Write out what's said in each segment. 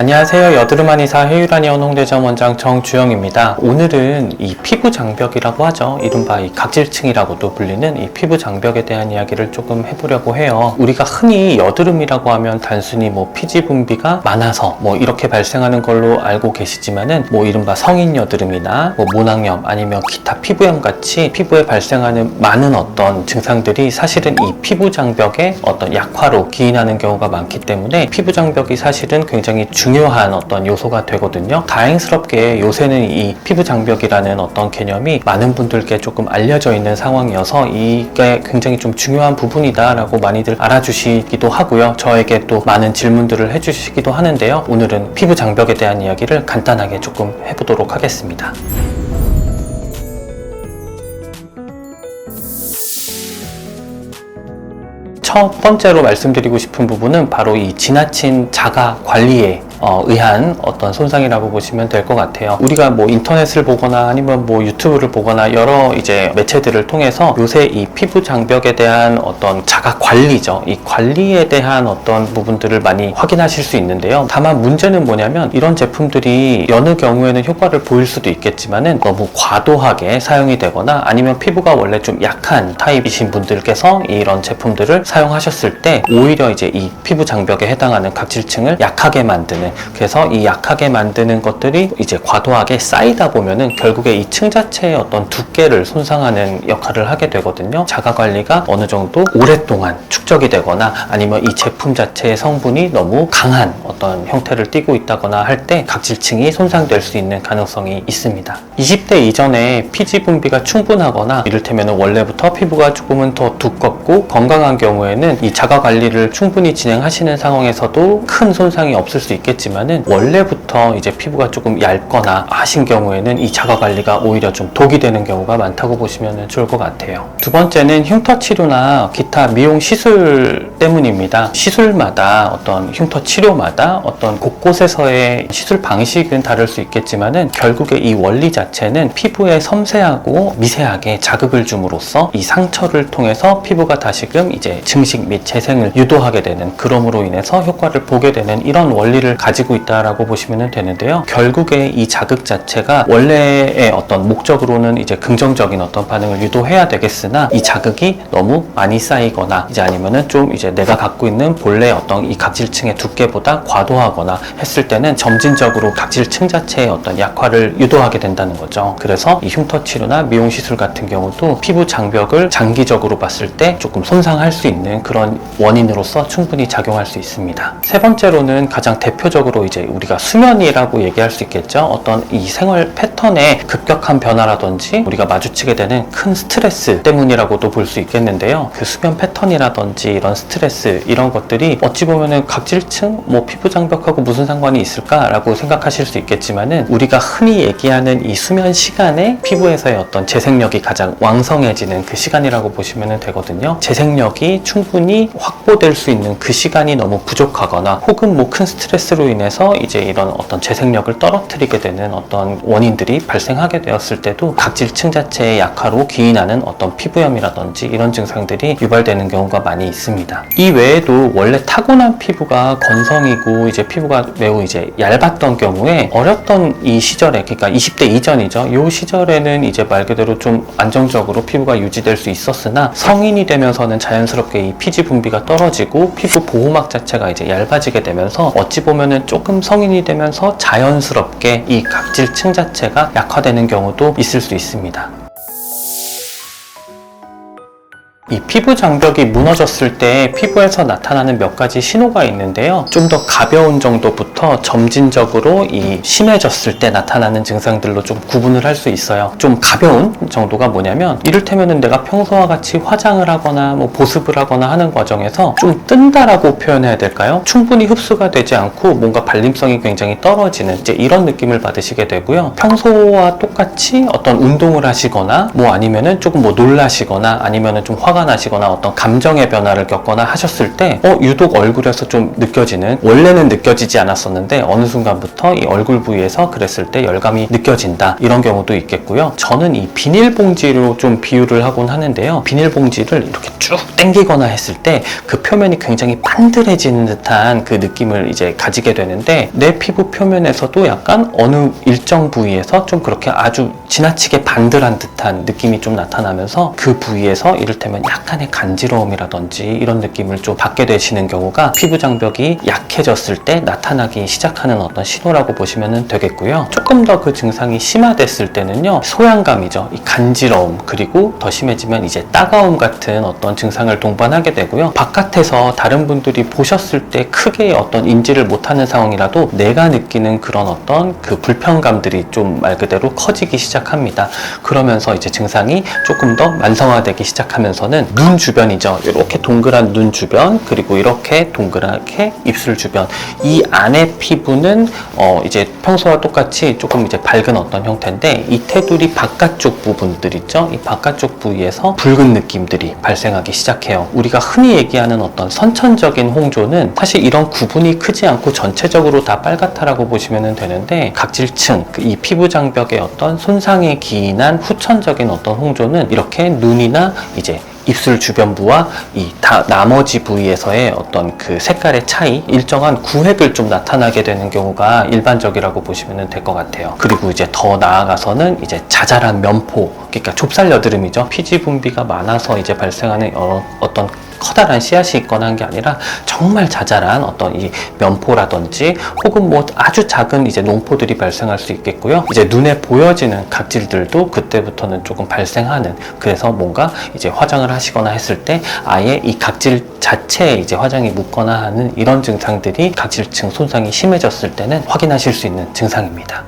안녕하세요. 여드름 한의사 해유라니언 홍대점 원장 정주영입니다. 오늘은 이 피부 장벽이라고 하죠. 이른바 이 각질층이라고도 불리는 이 피부 장벽에 대한 이야기를 조금 해보려고 해요. 우리가 흔히 여드름이라고 하면 단순히 피지 분비가 많아서 이렇게 발생하는 걸로 알고 계시지만은 이른바 성인 여드름이나 모낭염 아니면 기타 피부염 같이 피부에 발생하는 많은 어떤 증상들이 사실은 이 피부 장벽의 어떤 약화로 기인하는 경우가 많기 때문에 피부 장벽이 사실은 굉장히 중요한 어떤 요소가 되거든요. 다행스럽게 요새는 이 피부 장벽이라는 어떤 개념이 많은 분들께 조금 알려져 있는 상황이어서 이게 굉장히 좀 중요한 부분이다 라고 많이들 알아주시기도 하고요. 저에게 또 많은 질문들을 해주시기도 하는데요. 오늘은 피부 장벽에 대한 이야기를 간단하게 조금 해보도록 하겠습니다. 첫 번째로 말씀드리고 싶은 부분은 바로 이 지나친 자가 관리에 의한 어떤 손상이라고 보시면 될 것 같아요. 우리가 인터넷을 보거나 아니면 유튜브를 보거나 여러 이제 매체들을 통해서 요새 이 피부 장벽에 대한 어떤 자가 관리죠. 이 관리에 대한 어떤 부분들을 많이 확인하실 수 있는데요. 다만 문제는 뭐냐면 이런 제품들이 여느 경우에는 효과를 보일 수도 있겠지만은 너무 과도하게 사용이 되거나 아니면 피부가 원래 좀 약한 타입이신 분들께서 이런 제품들을 사용하셨을 때 오히려 이제 이 피부 장벽에 해당하는 각질층을 약하게 만드는, 그래서 이 약하게 만드는 것들이 이제 과도하게 쌓이다 보면은 결국에 이 층 자체의 어떤 두께를 손상하는 역할을 하게 되거든요. 자가 관리가 어느 정도 오랫동안 축적이 되거나 아니면 이 제품 자체의 성분이 너무 강한 어떤 형태를 띠고 있다거나 할 때 각질층이 손상될 수 있는 가능성이 있습니다. 20대 이전에 피지 분비가 충분하거나 이를테면 원래부터 피부가 조금은 더 두껍고 건강한 경우에는 이 자가 관리를 충분히 진행하시는 상황에서도 큰 손상이 없을 수 있겠지만은 원래부터 이제 피부가 조금 얇거나 하신 경우에는 이 자가 관리가 오히려 좀 독이 되는 경우가 많다고 보시면 좋을 것 같아요. 두 번째는 흉터 치료나 기타 미용 시술 때문입니다. 시술마다 어떤 흉터 치료마다 어떤 곳곳에서의 시술 방식은 다를 수 있겠지만은 결국에 이 원리 자체는 피부에 섬세하고 미세하게 자극을 줌으로써 이 상처를 통해서 피부가 다시금 이제 증식 및 재생을 유도하게 되는, 그럼으로 인해서 효과를 보게 되는 이런 원리를 가지고 있다라고 보시면 되는데요. 결국에 이 자극 자체가 원래의 어떤 목적으로는 이제 긍정적인 어떤 반응을 유도해야 되겠으나 이 자극이 너무 많이 쌓이거나 이제 아니면은 좀 이제 내가 갖고 있는 본래 어떤 이 각질층의 두께보다 과도하거나 했을 때는 점진적으로 각질층 자체의 어떤 약화를 유도하게 된다는 거죠. 그래서 이 흉터 치료나 미용 시술 같은 경우도 피부 장벽을 장기적으로 봤을 때 조금 손상할 수 있는 그런 원인으로서 충분히 작용할 수 있습니다. 세 번째로는 가장 대표적으로 이제 우리가 수면이라고 얘기할 수 있겠죠. 어떤 이 생활 패턴의 급격한 변화라든지 우리가 마주치게 되는 큰 스트레스 때문이라고도 볼 수 있겠는데요. 그 수면 패턴이라든지 이런 스트레스, 이런 것들이 어찌 보면은 각질층, 피부 장벽하고 무슨 상관이 있을까라고 생각하실 수 있겠지만은 우리가 흔히 얘기하는 이 수면 시간에 피부에서의 어떤 재생력이 가장 왕성해지는 그 시간이라고 보시면 되거든요. 재생력이 충분히 확보될 수 있는 그 시간이 너무 부족하거나 혹은 큰 스트레스로 인해서 이제 이런 어떤 재생력을 떨어뜨리게 되는 어떤 원인들이 발생하게 되었을 때도 각질층 자체의 약화로 기인하는 어떤 피부염이라든지 이런 증상들이 유발되는 경우가 많이 있습니다. 이 외에도 원래 타고난 피부가 건성이고 이제 피부가 매우 이제 얇았던 경우에 어렸던 이 시절에, 그러니까 20대 이전이죠. 이 시절에는 이제 말 그대로 좀 안정적으로 피부가 유지될 수 있었으나 성인이 되면서는 자연스럽게 이 피지 분비가 떨어지고 피부 보호막 자체가 이제 얇아지게 되면서 어찌 보면은 조금 성인이 되면서 자연스럽게 이 각질층 자체가 약화되는 경우도 있을 수 있습니다. 이 피부 장벽이 무너졌을 때 피부에서 나타나는 몇 가지 신호가 있는데요. 좀 더 가벼운 정도부터 점진적으로 이 심해졌을 때 나타나는 증상들로 좀 구분을 할 수 있어요. 좀 가벼운 정도가 뭐냐면 이를테면은 내가 평소와 같이 화장을 하거나 보습을 하거나 하는 과정에서 좀 뜬다라고 표현해야 될까요? 충분히 흡수가 되지 않고 뭔가 발림성이 굉장히 떨어지는 이제 이런 느낌을 받으시게 되고요. 평소와 똑같이 어떤 운동을 하시거나 아니면은 조금 놀라시거나 아니면은 좀 화가 화가 나시거나 어떤 감정의 변화를 겪거나 하셨을 때 유독 얼굴에서 좀 느껴지는, 원래는 느껴지지 않았었는데 어느 순간부터 이 얼굴 부위에서 그랬을 때 열감이 느껴진다, 이런 경우도 있겠고요. 저는 이 비닐봉지로 좀 비유를 하곤 하는데요. 비닐봉지를 이렇게 쭉 당기거나 했을 때 그 표면이 굉장히 반들해지는 듯한 그 느낌을 이제 가지게 되는데, 내 피부 표면에서도 약간 어느 일정 부위에서 좀 그렇게 아주 지나치게 반들한 듯한 느낌이 좀 나타나면서 그 부위에서 이를테면 약간의 간지러움이라든지 이런 느낌을 좀 받게 되시는 경우가 피부 장벽이 약해졌을 때 나타나기 시작하는 어떤 신호라고 보시면 되겠고요. 조금 더 그 증상이 심화됐을 때는요, 소양감이죠. 이 간지러움, 그리고 더 심해지면 이제 따가움 같은 어떤 증상을 동반하게 되고요. 바깥에서 다른 분들이 보셨을 때 크게 어떤 인지를 못하는 상황이라도 내가 느끼는 그런 어떤 그 불편감들이 좀 말 그대로 커지기 시작합니다. 그러면서 이제 증상이 조금 더 만성화되기 시작하면서는 눈 주변이죠. 이렇게 동그란 눈 주변, 그리고 이렇게 동그랗게 입술 주변, 이 안의 피부는 이제 평소와 똑같이 조금 이제 밝은 어떤 형태인데, 이 테두리 바깥쪽 부분들 있죠. 이 바깥쪽 부위에서 붉은 느낌들이 발생하기 시작해요. 우리가 흔히 얘기하는 어떤 선천적인 홍조는 사실 이런 구분이 크지 않고 전체적으로 다 빨갛다라고 보시면 되는데, 각질층, 이 피부 장벽의 어떤 손상에 기인한 후천적인 어떤 홍조는 이렇게 눈이나 이제 입술 주변부와 이 나머지 부위에서의 어떤 그 색깔의 차이, 일정한 구획을 좀 나타나게 되는 경우가 일반적이라고 보시면 될 것 같아요. 그리고 이제 더 나아가서는 이제 자잘한 면포, 그러니까 좁쌀 여드름이죠. 피지 분비가 많아서 이제 발생하는 어떤 커다란 씨앗이 있거나 한 게 아니라 정말 자잘한 어떤 이 면포라든지 혹은 뭐 아주 작은 이제 농포들이 발생할 수 있겠고요. 이제 눈에 보여지는 각질들도 그때부터는 조금 발생하는, 그래서 뭔가 이제 화장을 하시거나 했을 때 아예 이 각질 자체에 이제 화장이 묻거나 하는 이런 증상들이 각질층 손상이 심해졌을 때는 확인하실 수 있는 증상입니다.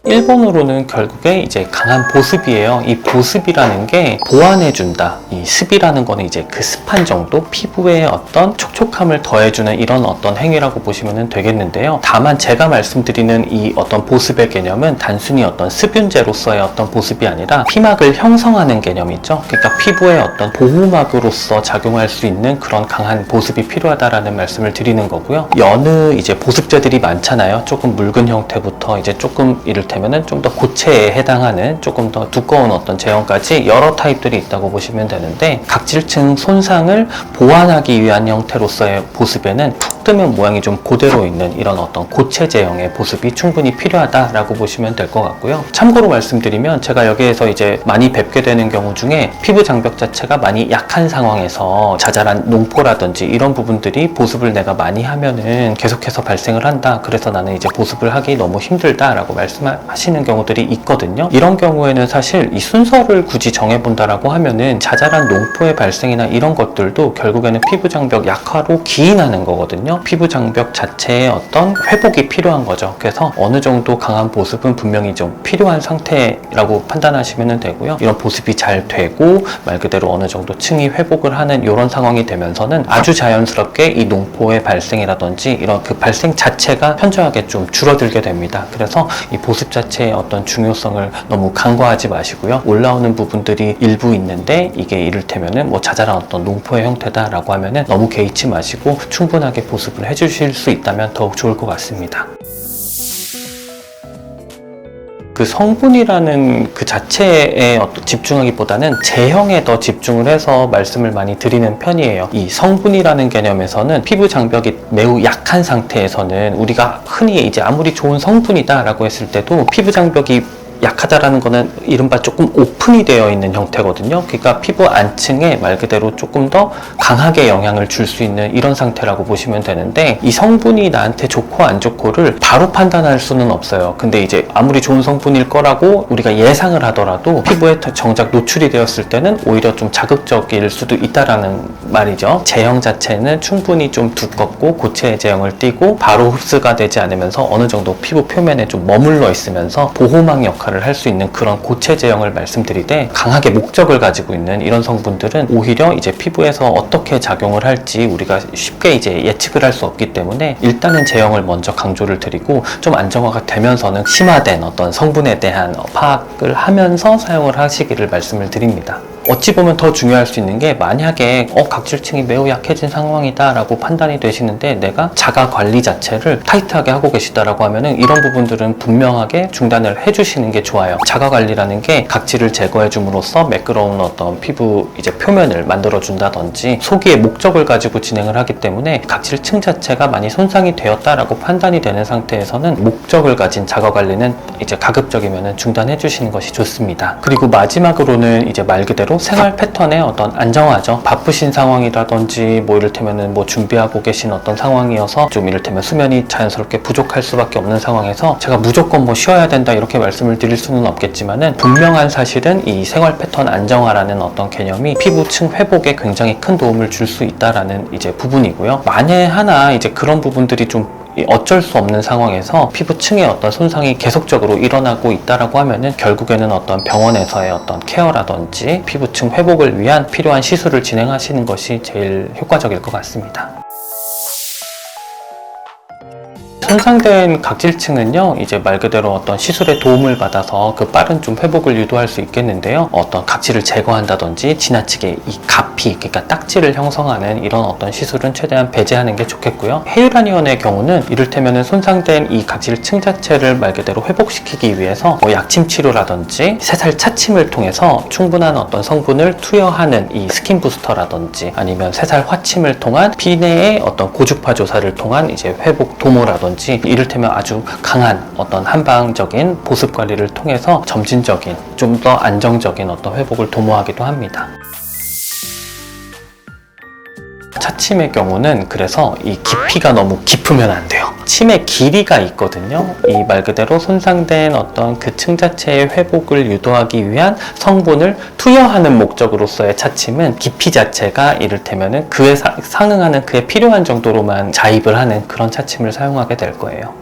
일본어로는 결국에 이제 강한 보습이에요. 이 보습이라는 게 보완해준다. 이 습이라는 거는 이제 그 습한 정도, 피부에 어떤 촉촉함을 더해주는 이런 어떤 행위라고 보시면 되겠는데요. 다만 제가 말씀드리는 이 어떤 보습의 개념은 단순히 어떤 습윤제로서의 어떤 보습이 아니라 피막을 형성하는 개념이죠. 그러니까 피부의 어떤 보호막으로서 작용할 수 있는 그런 강한 보습이 필요하다라는 말씀을 드리는 거고요. 여느 이제 보습제들이 많잖아요. 조금 묽은 형태부터 이제 조금 이를테면 좀 더 고체에 해당하는 조금 더 두꺼운 어떤 제형까지 여러 타입들이 있다고 보시면 되는데, 각질층 손상을 보완하기 위한 형태로서의 보습에는 푹 뜨면 모양이 좀 그대로 있는 이런 어떤 고체 제형의 보습이 충분히 필요하다라고 보시면 될 것 같고요. 참고로 말씀드리면 제가 여기에서 이제 많이 뵙게 되는 경우 중에 피부 장벽 자체가 많이 약한 상황에서 자잘한 농포라든지 이런 부분들이 보습을 내가 많이 하면은 계속해서 발생을 한다. 그래서 나는 이제 보습을 하기 너무 힘들다라고 말씀하시는 경우들이 있거든요. 이런 경우에는 사실 이 순서를 굳이 정해본다라고 하면은 자잘한 농포의 발생이나 이런 것들도 결국에는 피부 장벽 약화로 기인하는 거거든요. 피부 장벽 자체의 어떤 회복이 필요한 거죠. 그래서 어느 정도 강한 보습은 분명히 좀 필요한 상태라고 판단하시면 되고요. 이런 보습이 잘 되고 말 그대로 어느 정도 층이 회복을 하는 이런 상황이 되면서는 아주 자연스럽게 이 농포의 발생이라든지 이런 그 발생 자체가 현저하게 좀 줄어들게 됩니다. 그래서 이 보습 자체의 어떤 중요성을 너무 간과하지 마시고요. 올라오는 부분들이 일부 있는데 이게 이를테면은 뭐 자잘한 어떤 농포의 형태다라고 하면은 너무 개의치 마시고 충분하게 보습을 해주실 수 있다면 더욱 좋을 것 같습니다. 그 성분이라는 그 자체에 집중하기보다는 제형에 더 집중을 해서 말씀을 많이 드리는 편이에요. 이 성분이라는 개념에서는 피부 장벽이 매우 약한 상태에서는 우리가 흔히 이제 아무리 좋은 성분이다라고 했을 때도 피부 장벽이 약하다라는 거는 이른바 조금 오픈이 되어 있는 형태거든요. 그러니까 피부 안층에 말 그대로 조금 더 강하게 영향을 줄 수 있는 이런 상태라고 보시면 되는데, 이 성분이 나한테 좋고 안 좋고를 바로 판단할 수는 없어요. 근데 이제 아무리 좋은 성분일 거라고 우리가 예상을 하더라도 피부에 정작 노출이 되었을 때는 오히려 좀 자극적일 수도 있다라는 말이죠. 제형 자체는 충분히 좀 두껍고 고체 제형을 띠고 바로 흡수가 되지 않으면서 어느 정도 피부 표면에 좀 머물러 있으면서 보호막 역할을 역할을 할 수 있는 그런 고체 제형을 말씀드리되, 강하게 목적을 가지고 있는 이런 성분들은 오히려 이제 피부에서 어떻게 작용을 할지 우리가 쉽게 이제 예측을 할 수 없기 때문에 일단은 제형을 먼저 강조를 드리고, 좀 안정화가 되면서는 심화된 어떤 성분에 대한 파악을 하면서 사용을 하시기를 말씀을 드립니다. 어찌 보면 더 중요할 수 있는 게, 만약에 각질층이 매우 약해진 상황이다 라고 판단이 되시는데 내가 자가 관리 자체를 타이트하게 하고 계시다라고 하면은 이런 부분들은 분명하게 중단을 해주시는 게 좋아요. 자가 관리라는 게 각질을 제거해 줌으로써 매끄러운 어떤 피부 이제 표면을 만들어 준다든지 소기의 목적을 가지고 진행을 하기 때문에, 각질층 자체가 많이 손상이 되었다라고 판단이 되는 상태에서는 목적을 가진 자가 관리는 이제 가급적이면은 중단해 주시는 것이 좋습니다. 그리고 마지막으로는 이제 말 그대로 생활 패턴의 어떤 안정화죠. 바쁘신 상황이라든지 뭐 이를테면은 뭐 준비하고 계신 어떤 상황이어서 좀 이를테면 수면이 자연스럽게 부족할 수밖에 없는 상황에서 제가 무조건 뭐 쉬어야 된다 이렇게 말씀을 드릴 수는 없겠지만은, 분명한 사실은 이 생활 패턴 안정화라는 어떤 개념이 피부층 회복에 굉장히 큰 도움을 줄 수 있다라는 이제 부분이고요. 만에 하나 이제 그런 부분들이 좀 어쩔 수 없는 상황에서 피부층의 어떤 손상이 계속적으로 일어나고 있다라고 하면은, 결국에는 어떤 병원에서의 어떤 케어라든지 피부층 회복을 위한 필요한 시술을 진행하시는 것이 제일 효과적일 것 같습니다. 손상된 각질층은요, 이제 말 그대로 어떤 시술의 도움을 받아서 그 빠른 좀 회복을 유도할 수 있겠는데요, 어떤 각질을 제거한다든지 지나치게 이 가피, 그러니까 딱지를 형성하는 이런 어떤 시술은 최대한 배제하는 게 좋겠고요. 헤유라니언의 경우는 이를테면은 손상된 이 각질층 자체를 말 그대로 회복시키기 위해서 뭐 약침 치료라든지 새살 차침을 통해서 충분한 어떤 성분을 투여하는 이 스킨 부스터라든지, 아니면 새살 화침을 통한 피내의 어떤 고주파 조사를 통한 이제 회복 도모라든지, 이를테면 아주 강한 어떤 한방적인 보습 관리를 통해서 점진적인, 좀 더 안정적인 어떤 회복을 도모하기도 합니다. 차침의 경우는 그래서 이 깊이가 너무 깊으면 안 돼요. 침의 길이가 있거든요. 이 말 그대로 손상된 어떤 그 층 자체의 회복을 유도하기 위한 성분을 투여하는 목적으로서의 차침은 깊이 자체가 이를테면은 그에 상응하는, 그에 필요한 정도로만 자입을 하는 그런 차침을 사용하게 될 거예요.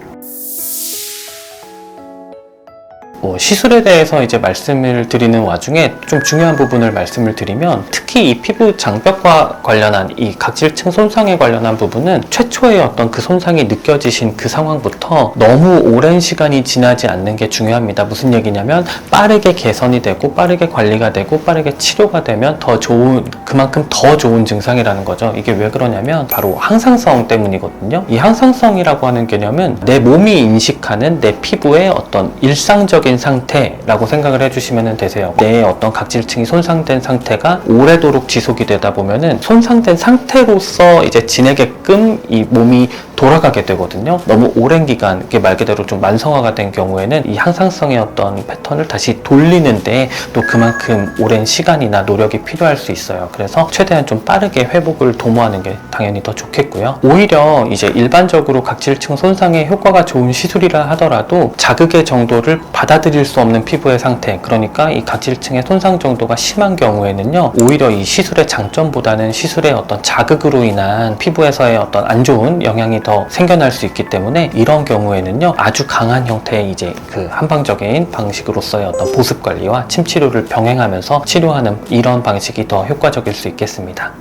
시술에 대해서 이제 말씀을 드리는 와중에 좀 중요한 부분을 말씀을 드리면, 특히 이 피부 장벽과 관련한 이 각질층 손상에 관련한 부분은 최초의 어떤 그 손상이 느껴지신 그 상황부터 너무 오랜 시간이 지나지 않는 게 중요합니다. 무슨 얘기냐면, 빠르게 개선이 되고 빠르게 관리가 되고 빠르게 치료가 되면 더 좋은, 그만큼 더 좋은 증상이라는 거죠. 이게 왜 그러냐면 바로 항상성 때문이거든요. 이 항상성이라고 하는 개념은 내 몸이 인식하는 내 피부의 어떤 일상적인 상태라고 생각을 해주시면 되세요. 내 어떤 각질층이 손상된 상태가 오래도록 지속이 되다 보면은 손상된 상태로서 이제 지내게끔 이 몸이 돌아가게 되거든요. 너무 오랜 기간, 이게 말 그대로 좀 만성화가 된 경우에는 이 항상성의 어떤 패턴을 다시 돌리는데 또 그만큼 오랜 시간이나 노력이 필요할 수 있어요. 그래서 최대한 좀 빠르게 회복을 도모하는 게 당연히 더 좋겠고요. 오히려 이제 일반적으로 각질층 손상에 효과가 좋은 시술이라 하더라도 자극의 정도를 받아들일 수 없는 피부의 상태, 그러니까 이 각질층의 손상 정도가 심한 경우에는요, 오히려 이 시술의 장점보다는 시술의 어떤 자극으로 인한 피부에서의 어떤 안 좋은 영향이 더 생겨날 수 있기 때문에, 이런 경우에는요, 아주 강한 형태의 이제 그 한방적인 방식으로서의 어떤 보습 관리와 침 치료를 병행하면서 치료하는 이런 방식이 더 효과적일 수 있겠습니다.